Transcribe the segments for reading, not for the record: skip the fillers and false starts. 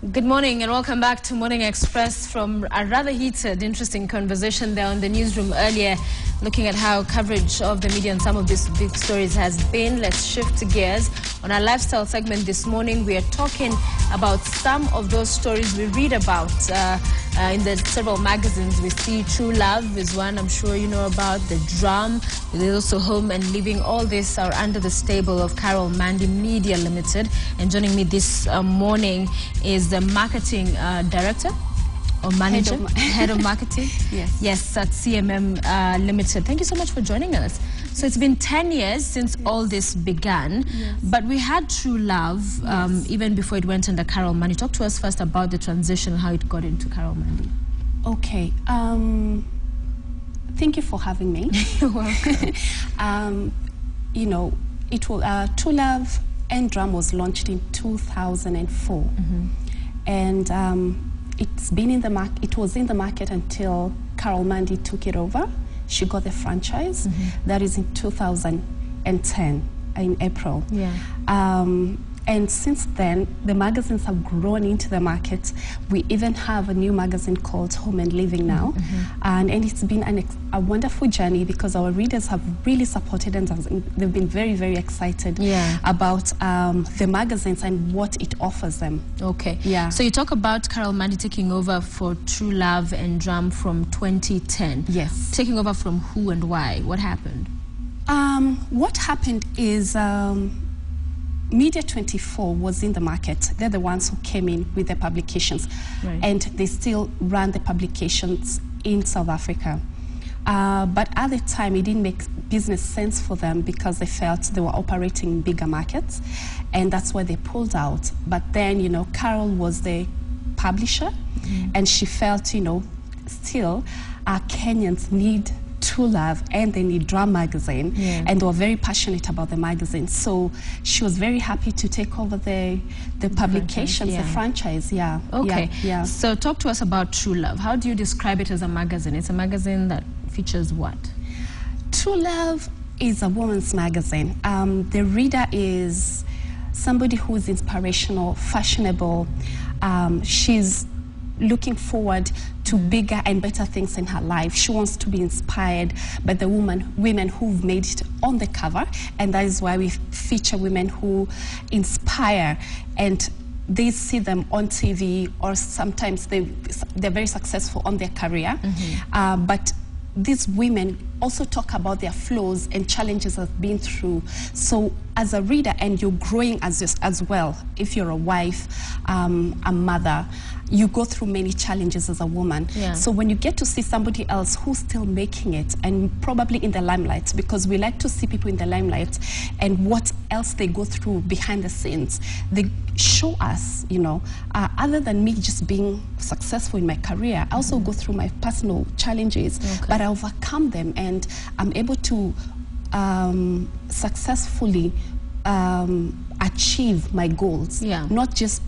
Good morning and welcome back to Morning Express from a rather heated, interesting conversation there in the newsroom earlier, looking at how coverage of the media and some of these big stories has been. Let's shift gears. On our lifestyle segment this morning, we are talking about some of those stories we read about in the several magazines. We see True Love is one I'm sure you know about, The Drum, there's also Home and Living. All this are under the stable of Carol Mandy Media Limited. And joining me this morning is the marketing director or manager, head of marketing. Yes, at CMM Limited. Thank you so much for joining us. So it's been 10 years since all this began, but we had True Love even before it went under Carol Mandy. Talk to us first about the transition, how it got into Carol Mandy. Okay. Thank you for having me. You're welcome. You know, it will True Love and Drum was launched in 2004, and it's been in the market. It was in the market until Carol Mandy took it over. She got the franchise. That is in 2010 in April. And since then, the magazines have grown into the market. We even have a new magazine called Home and Living now. And it's been a wonderful journey because our readers have really supported and they've been very, very excited about the magazines and what it offers them. Okay. So you talk about Carol Mandy taking over for True Love and Drum from 2010. Yes. Taking over from who and why? What happened? What happened is Media 24 was in the market. They're the ones who came in with the publications, and they still run the publications in South Africa. But at the time, it didn't make business sense for them because they felt they were operating in bigger markets, and that's why they pulled out. But then, you know, Carol was the publisher, and she felt, you know, still Kenyans need True Love and they need Drum magazine, and they were very passionate about the magazine. So she was very happy to take over the publications, the franchise. Okay. So talk to us about True Love. How do you describe it as a magazine? It's a magazine that features what? True Love is a woman's magazine. The reader is somebody who is inspirational, fashionable. She's looking forward to bigger and better things in her life. She wants to be inspired by the women who've made it on the cover, and that is why we feature women who inspire, and they see them on TV, or sometimes they're very successful on their career. But these women also talk about their flaws and challenges they've been through. So as a reader, and you're growing as well, if you're a wife, a mother, you go through many challenges as a woman. So when you get to see somebody else who's still making it, and probably in the limelight, because we like to see people in the limelight and what else they go through behind the scenes, they show us, you know, other than me just being successful in my career, I also go through my personal challenges, but I overcome them, and I'm able to successfully achieve my goals, not just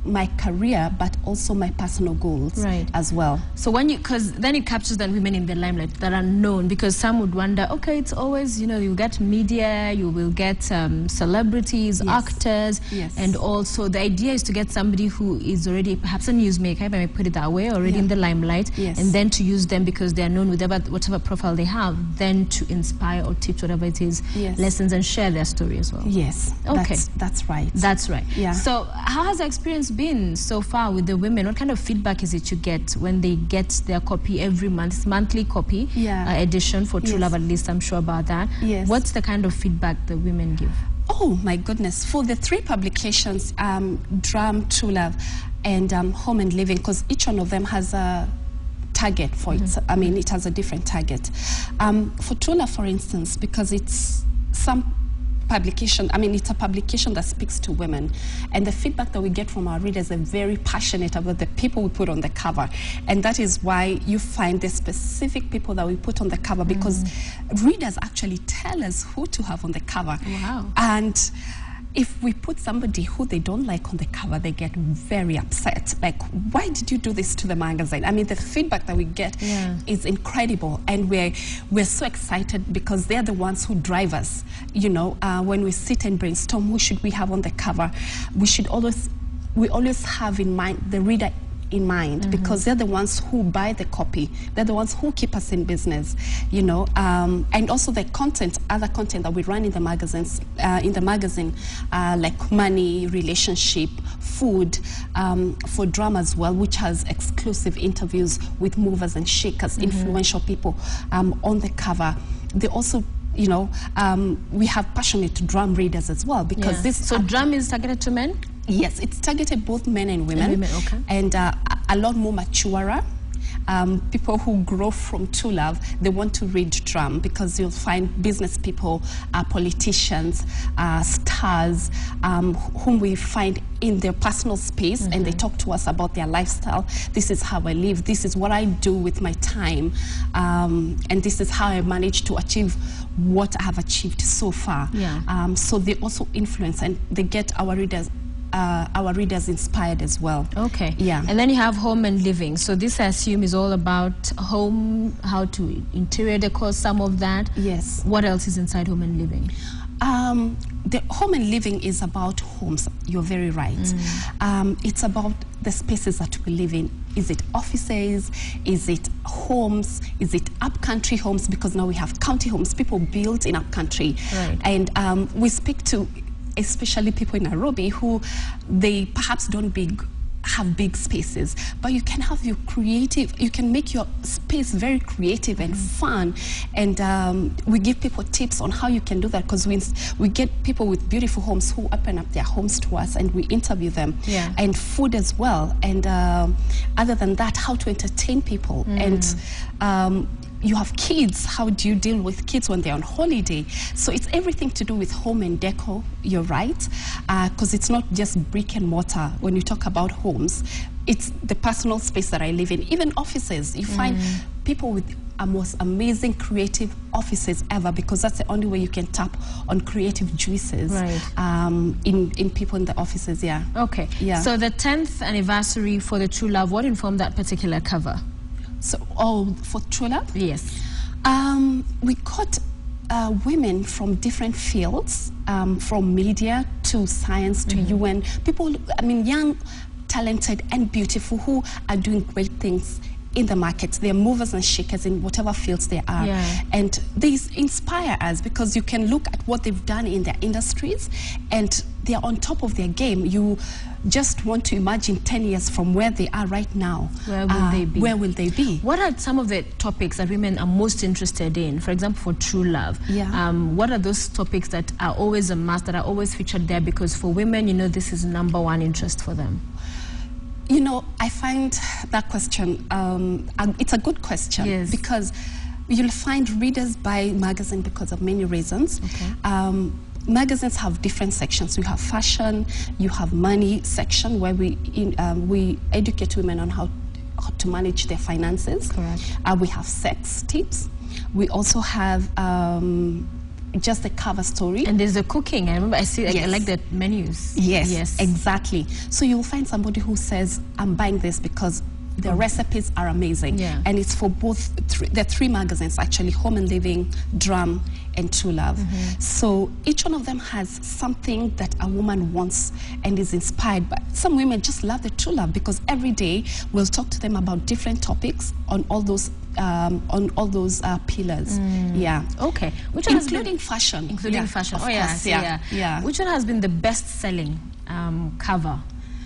my career, but also my personal goals as well. So when because then it captures the women in the limelight that are known, because some would wonder, okay, it's always, you know, you get media, you will get celebrities, actors, and also the idea is to get somebody who is already perhaps a newsmaker, if I may put it that way, already in the limelight, and then to use them because they are known with whatever profile they have, then to inspire or teach whatever it is, lessons, and share their story as well. Okay. That's right. That's right. So how has the experience been so far with the women? What kind of feedback is it you get when they get their copy every month? It's monthly copy edition for True Love, at least I'm sure about that. What's the kind of feedback the women give? Oh my goodness, for the three publications, Drum, True Love, and Home and Living, because each one of them has a target for it. I mean, it has a different target. For True Love, for instance, because it's publication, I mean, it's a publication that speaks to women, and the feedback that we get from our readers are very passionate about the people we put on the cover, and that is why you find the specific people that we put on the cover, because readers actually tell us who to have on the cover. And if we put somebody who they don't like on the cover, they get very upset. Like, why did you do this to the magazine? I mean, the feedback that we get is incredible, and we're so excited because they're the ones who drive us. You know, when we sit and brainstorm, who should we have on the cover? We should always we always have in mind the reader in mind, because they're the ones who buy the copy. They're the ones who keep us in business, you know. And also the content, other content that we run in the magazines, like money, relationship, food, for drama as well, which has exclusive interviews with movers and shakers, influential people on the cover. They also, you know, we have passionate drum readers as well, because this. So drum is targeted to men? Yes, it's targeted both men and women. Okay. And a lot more maturer. People who grow from True Love, they want to read drum, because you'll find business people, politicians, stars, whom we find in their personal space, and they talk to us about their lifestyle. This is how I live. This is what I do with my time. And this is how I manage to achieve what I have achieved so far. So they also influence, and they get our readers inspired as well. Okay. Yeah. And then you have home and living. So this, I assume, is all about home, how to interior decor, some of that. Yes. What else is inside home and living? The home and living is about homes. You're very right. It's about the spaces that we live in. Is it offices? Is it homes? Is it upcountry homes? Because now we have county homes. People build in upcountry. Right. And we speak to especially people in Nairobi who they perhaps don't have big spaces, but you can have your creative, you can make your space very creative and fun, and we give people tips on how you can do that, because we get people with beautiful homes who open up their homes to us, and we interview them. And food as well, and other than that, how to entertain people, and you have kids, how do you deal with kids when they're on holiday? So it's everything to do with home and decor, you're right, because it's not just brick and mortar. When you talk about homes, it's the personal space that I live in. Even offices, you find people with the most amazing creative offices ever, because that's the only way you can tap on creative juices in people in the offices. Okay. So the 10th anniversary for the True Love, what informed that particular cover? So, for True Love? Yes. We caught women from different fields, from media to science to UN. People, I mean, young, talented and beautiful, who are doing great things in the market. They're movers and shakers in whatever fields they are. And they inspire us, because you can look at what they've done in their industries, and they're on top of their game. You just want to imagine 10 years from where they are right now. Where will they be? Where will they be? What are some of the topics that women are most interested in? For example, for True Love, what are those topics that are always a must, that are always featured there? Because for women, you know, this is #1 interest for them. You know, I find that question, it's a good question, because you'll find readers buy magazine because of many reasons. Magazines have different sections. You have fashion, you have money section, where we educate women on how to manage their finances. We have sex tips. We also have just the cover story. And there's the cooking. I remember I see, I like the menus. Yes, exactly. So you'll find somebody who says, I'm buying this because the recipes are amazing. And it's for both, the 3 magazines actually, Home and Living, Drum, and True Love. So each one of them has something that a woman wants and is inspired by. Some women just love the True Love, because every day we'll talk to them about different topics on all those pillars. Okay. Which including fashion. Including fashion. Of course, Which one has been the best-selling cover?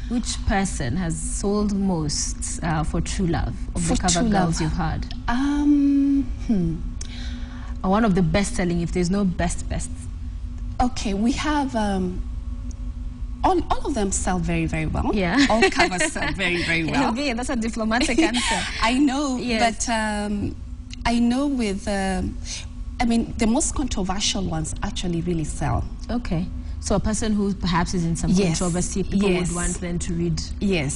Which person has sold most for True Love, of the cover girls you've had? Or one of the best-selling, if there's no best. Okay, we have all of them sell very, very well. All covers sell very, very well. That's a diplomatic answer. I know, but I know with, I mean, the most controversial ones actually really sell. Okay. So a person who perhaps is in some controversy, people would want them to read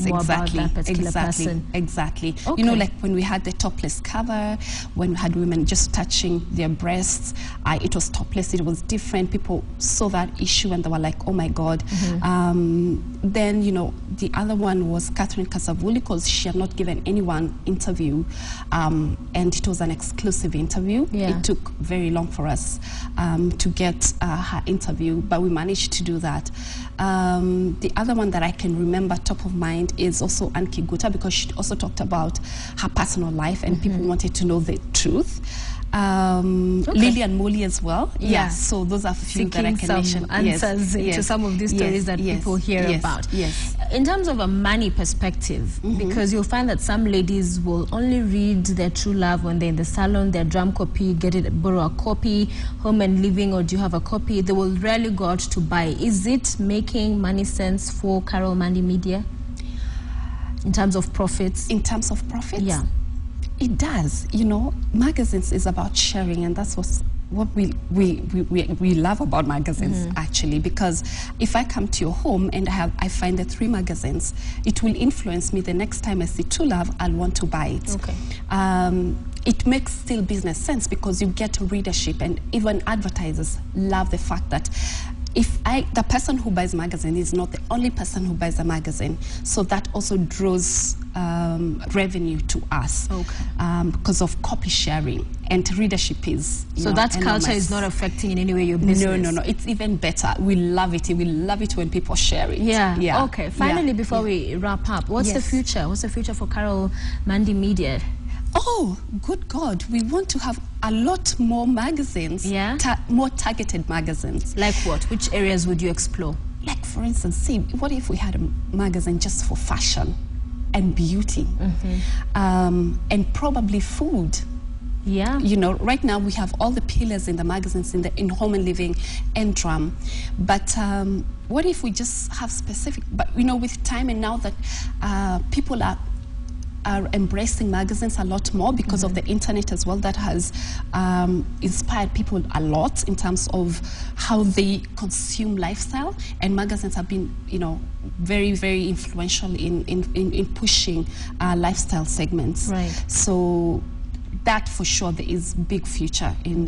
more about that particular person. Exactly. You know, like when we had the topless cover, when we had women just touching their breasts, it was topless, it was different. People saw that issue and they were like, oh my God. Then, you know, the other one was Catherine Kasavuli, because she had not given anyone interview, and it was an exclusive interview. It took very long for us to get her interview, but we managed managed to do that. The other one that I can remember top of mind is also Anki Guta, because she also talked about her personal life and people wanted to know the truth. Lillian Molly as well. Yeah. So those are a few that I can mention. Answers to some of these stories that people hear about. Yes. In terms of a money perspective, because you'll find that some ladies will only read their true love when they're in the salon, their drum copy, borrow a copy, home and living, or do you have a copy? They will rarely go out to buy. Is it making money sense for Carol Mandy Media in terms of profits? In terms of profits? Yeah. It does. You know, magazines is about sharing, and that's what we love about magazines, actually, because if I come to your home and I find the 3 magazines, it will influence me. The next time I see True Love, I'll want to buy it. Okay. It makes still business sense because you get readership, and even advertisers love the fact that the person who buys a magazine is not the only person who buys a magazine, so that also draws revenue to us, because of copy sharing, and readership is so that enormous. Culture is not affecting in any way your business. No, it's even better. We love it. We love it when people share it. Yeah. Okay, finally, before we wrap up, what's the future? What's the future for Carol Mandy Media? Oh, good God. We want to have a lot more magazines, more targeted magazines. Like what? Which areas would you explore? Like, for instance, see, what if we had a magazine just for fashion and beauty, and probably food? Yeah. You know, right now we have all the pillars in the magazines in home and living and drum. But what if we just have specific, but you know, with time and now that people are embracing magazines a lot more because of the internet as well, that has inspired people a lot in terms of how they consume lifestyle, and magazines have been, you know, very, very influential in pushing lifestyle segments. Right. So that for sure, there is big future in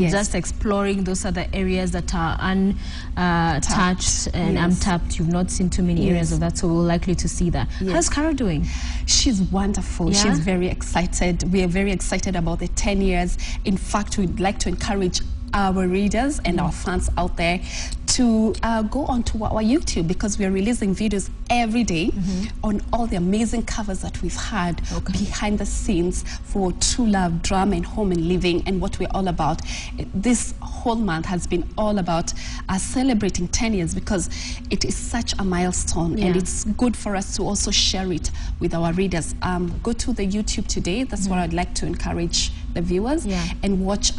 just exploring those other areas that are untouched and untapped. You've not seen too many areas of that, so we're likely to see that. How's Carol doing? She's wonderful. She's very excited. We are very excited about the 10 years. In fact, we'd like to encourage our readers and our fans out there to go onto our YouTube, because we are releasing videos every day on all the amazing covers that we've had behind the scenes for True Love, Drama and Home and Living, and what we're all about. This whole month has been all about celebrating 10 years, because it is such a milestone, and it's good for us to also share it with our readers. Go to the YouTube today. That's what I'd like to encourage the viewers, and watch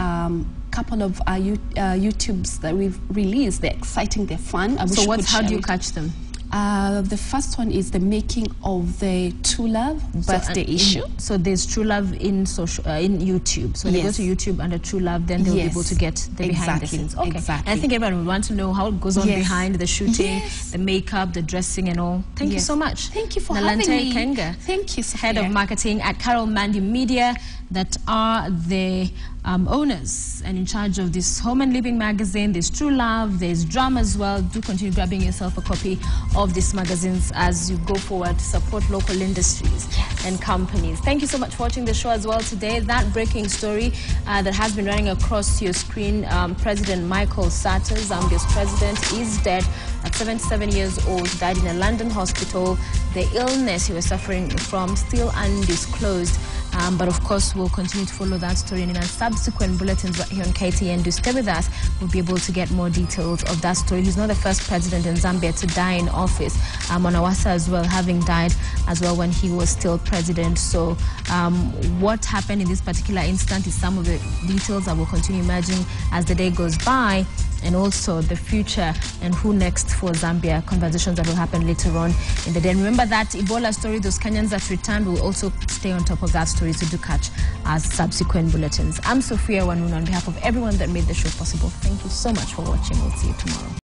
couple of YouTubes that we've released. They're exciting, they're fun. So how do you catch them? The first one is the making of the True Love birthday issue. So there's True Love in YouTube. So they go to YouTube under True Love, then they'll be able to get the behind the scenes. Okay. Exactly. And I think everyone would want to know how it goes on behind the shooting, the makeup, the dressing and all. Thank you so much. Thank you for having me. Nailantel Kenga. Thank you, Sophia. Head of Marketing at Carol Mandy Media, that are the owners and in charge of this Home and Living magazine. There's True Love, there's Drama as well. Do continue grabbing yourself a copy of these magazines as you go forward to support local industries and companies. Thank you so much for watching the show as well today. That breaking story that has been running across your screen, President Michael Sata, Zambia's president, is dead at 77 years old, died in a London hospital. The illness he was suffering from still undisclosed. But of course, we'll continue to follow that story, and in our subsequent bulletins right here on KTN. Do stay with us. We'll be able to get more details of that story. He's not the first president in Zambia to die in office. Monawasa as well, having died as well when he was still president. So what happened in this particular instance is some of the details that will continue emerging as the day goes by, and also the future and who next for Zambia, conversations that will happen later on in the day. And remember that Ebola story, those Kenyans that returned, will also stay on top of that story, so do catch our subsequent bulletins. I'm Sophia Wanuna on behalf of everyone that made the show possible. Thank you so much for watching. We'll see you tomorrow.